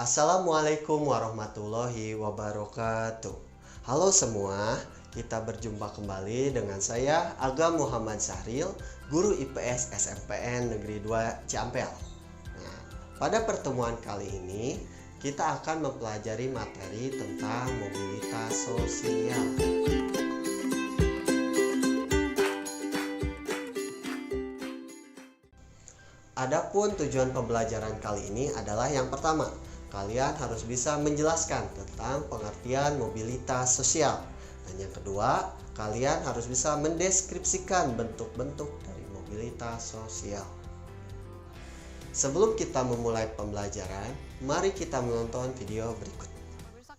Assalamualaikum warahmatullahi wabarakatuh. Halo semua, kita berjumpa kembali dengan saya Aga Muhammad Sahril, Guru IPS SMPN Negeri 2 Ciampel. Nah, pada pertemuan kali ini kita akan mempelajari materi tentang mobilitas sosial. Adapun tujuan pembelajaran kali ini adalah yang pertama, kalian harus bisa menjelaskan tentang pengertian mobilitas sosial. Dan yang kedua, kalian harus bisa mendeskripsikan bentuk-bentuk dari mobilitas sosial. Sebelum kita memulai pembelajaran, mari kita menonton video berikut.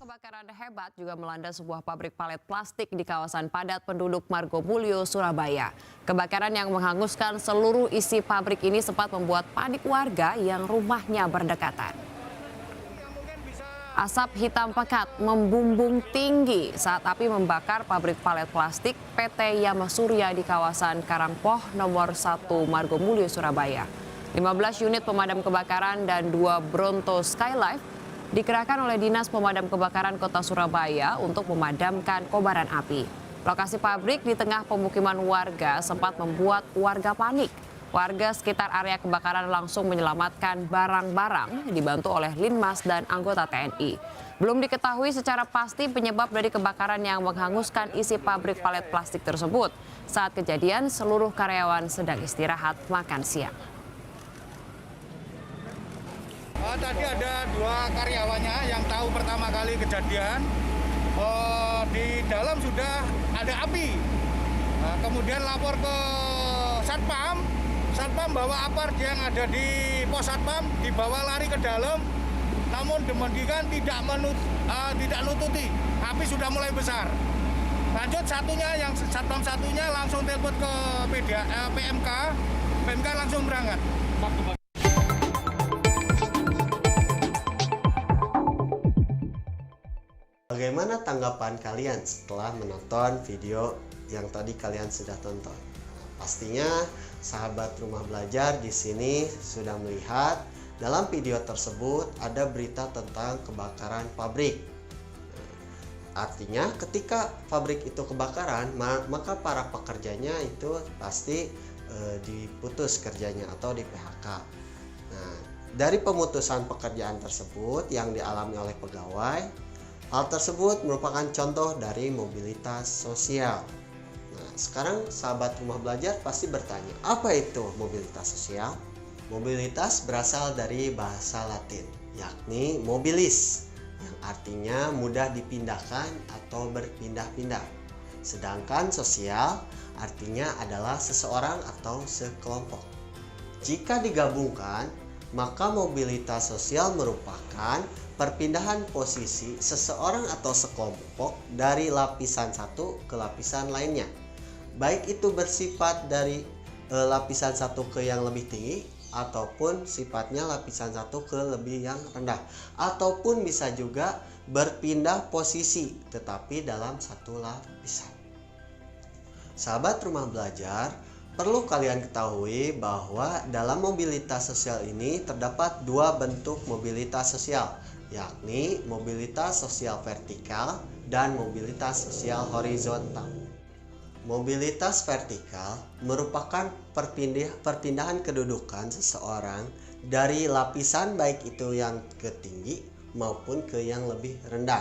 Kebakaran hebat juga melanda sebuah pabrik palet plastik di kawasan padat penduduk Margomulyo, Surabaya. Kebakaran yang menghanguskan seluruh isi pabrik ini sempat membuat panik warga yang rumahnya berdekatan. Asap hitam pekat membumbung tinggi saat api membakar pabrik palet plastik PT Yamasurya di kawasan Karangpoh nomor 1 Margomulyo, Surabaya. 15 unit pemadam kebakaran dan 2 Bronto Skylife dikerahkan oleh Dinas Pemadam Kebakaran Kota Surabaya untuk memadamkan kobaran api. Lokasi pabrik di tengah pemukiman warga sempat membuat warga panik. Warga sekitar area kebakaran langsung menyelamatkan barang-barang dibantu oleh Linmas dan anggota TNI. Belum diketahui secara pasti penyebab dari kebakaran yang menghanguskan isi pabrik palet plastik tersebut. Saat kejadian, seluruh karyawan sedang istirahat makan siang. Tadi ada 2 karyawannya yang tahu pertama kali kejadian. Di dalam sudah ada api. Kemudian lapor ke Satpam. Satpam bawa apar yang ada di pos Satpam, dibawa lari ke dalam. Namun demikian tidak nututi. Api sudah mulai besar. Lanjut yang Satpam satunya langsung telepon ke PMK. PMK langsung berangkat. Bagaimana tanggapan kalian setelah menonton video yang tadi kalian sudah tonton? Pastinya sahabat rumah belajar di sini sudah melihat dalam video tersebut ada berita tentang kebakaran pabrik. Artinya ketika pabrik itu kebakaran, maka para pekerjanya itu pasti diputus kerjanya atau di PHK. Nah, dari pemutusan pekerjaan tersebut yang dialami oleh pegawai, hal tersebut merupakan contoh dari mobilitas sosial. Nah, sekarang sahabat rumah belajar pasti bertanya, apa itu mobilitas sosial? Mobilitas berasal dari bahasa Latin, yakni mobilis, yang artinya mudah dipindahkan atau berpindah-pindah. Sedangkan sosial artinya adalah seseorang atau sekelompok. Jika digabungkan, maka mobilitas sosial merupakan perpindahan posisi seseorang atau sekelompok dari lapisan satu ke lapisan lainnya. Baik itu bersifat dari lapisan satu ke yang lebih tinggi, ataupun sifatnya lapisan satu ke lebih yang rendah, ataupun bisa juga berpindah posisi tetapi dalam satu lapisan. Sahabat rumah belajar, perlu kalian ketahui bahwa dalam mobilitas sosial ini terdapat 2 bentuk mobilitas sosial, yakni mobilitas sosial vertikal dan mobilitas sosial horizontal. Mobilitas vertikal merupakan perpindahan kedudukan seseorang dari lapisan baik itu yang ke tinggi maupun ke yang lebih rendah.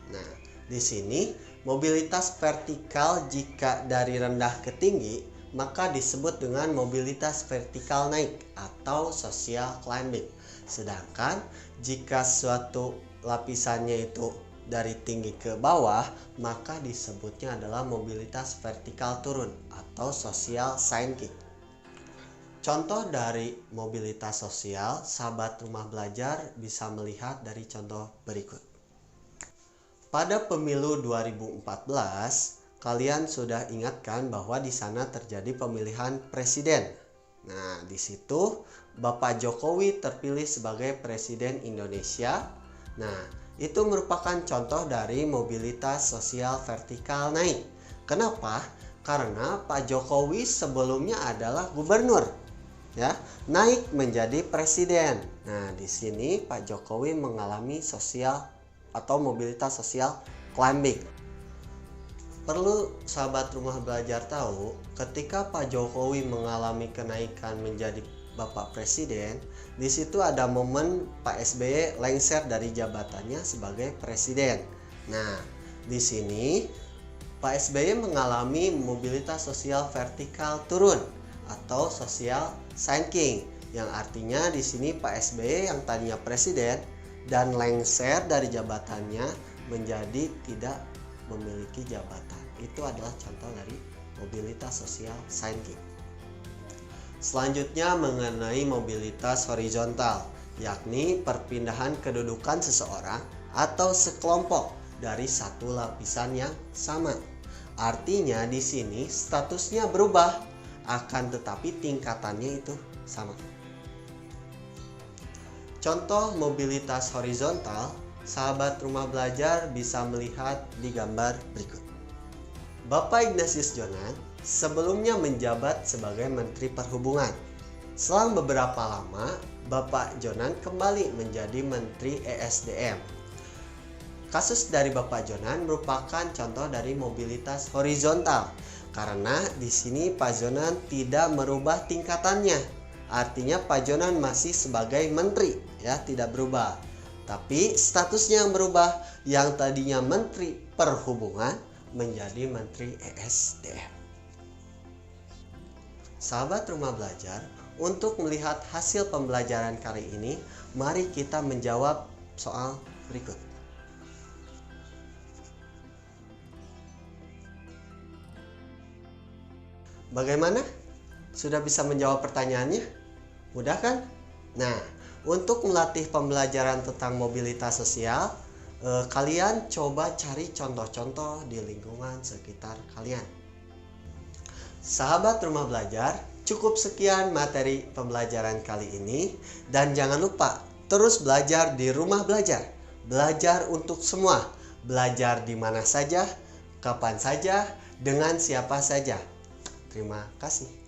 Nah, di sini mobilitas vertikal jika dari rendah ke tinggi maka disebut dengan mobilitas vertikal naik atau social climbing. Sedangkan jika suatu lapisannya itu dari tinggi ke bawah, maka disebutnya adalah mobilitas vertikal turun atau social sinking. Contoh dari mobilitas sosial, sahabat rumah belajar bisa melihat dari contoh berikut. Pada pemilu 2014, kalian sudah ingatkan bahwa di sana terjadi pemilihan presiden. Nah, di situ Bapak Jokowi terpilih sebagai presiden Indonesia. Nah, itu merupakan contoh dari mobilitas sosial vertikal naik. Kenapa? Karena Pak Jokowi sebelumnya adalah gubernur. ya, naik menjadi presiden. Nah, di sini Pak Jokowi mengalami sosial atau mobilitas sosial climbing. Perlu sahabat rumah belajar tahu, ketika Pak Jokowi mengalami kenaikan menjadi Bapak Presiden, di situ ada momen Pak SBY lengser dari jabatannya sebagai presiden. Nah, di sini Pak SBY mengalami mobilitas sosial vertikal turun atau social sinking, yang artinya di sini Pak SBY yang tadinya presiden dan lengser dari jabatannya menjadi tidak memiliki jabatan. Itu adalah contoh dari mobilitas sosial sinking. Selanjutnya mengenai mobilitas horizontal, yakni perpindahan kedudukan seseorang atau sekelompok dari satu lapisan yang sama. Artinya di sini statusnya berubah, akan tetapi tingkatannya itu sama. Contoh mobilitas horizontal, sahabat rumah belajar bisa melihat di gambar berikut. Bapak Ignatius Jonan sebelumnya menjabat sebagai Menteri Perhubungan. Selang beberapa lama, Bapak Jonan kembali menjadi Menteri ESDM. Kasus dari Bapak Jonan merupakan contoh dari mobilitas horizontal, karena di sini Pak Jonan tidak merubah tingkatannya. Artinya Pak Jonan masih sebagai menteri, ya, tidak berubah. Tapi statusnya yang berubah, yang tadinya Menteri Perhubungan menjadi Menteri ESDM. Sahabat rumah belajar, untuk melihat hasil pembelajaran kali ini, mari kita menjawab soal berikut. Bagaimana? Sudah bisa menjawab pertanyaannya? Mudah kan? Nah, untuk melatih pembelajaran tentang mobilitas sosial, kalian coba cari contoh-contoh di lingkungan sekitar kalian. Sahabat rumah belajar, cukup sekian materi pembelajaran kali ini. Dan jangan lupa terus belajar di rumah belajar. Belajar untuk semua. Belajar di mana saja, kapan saja, dengan siapa saja. Terima kasih.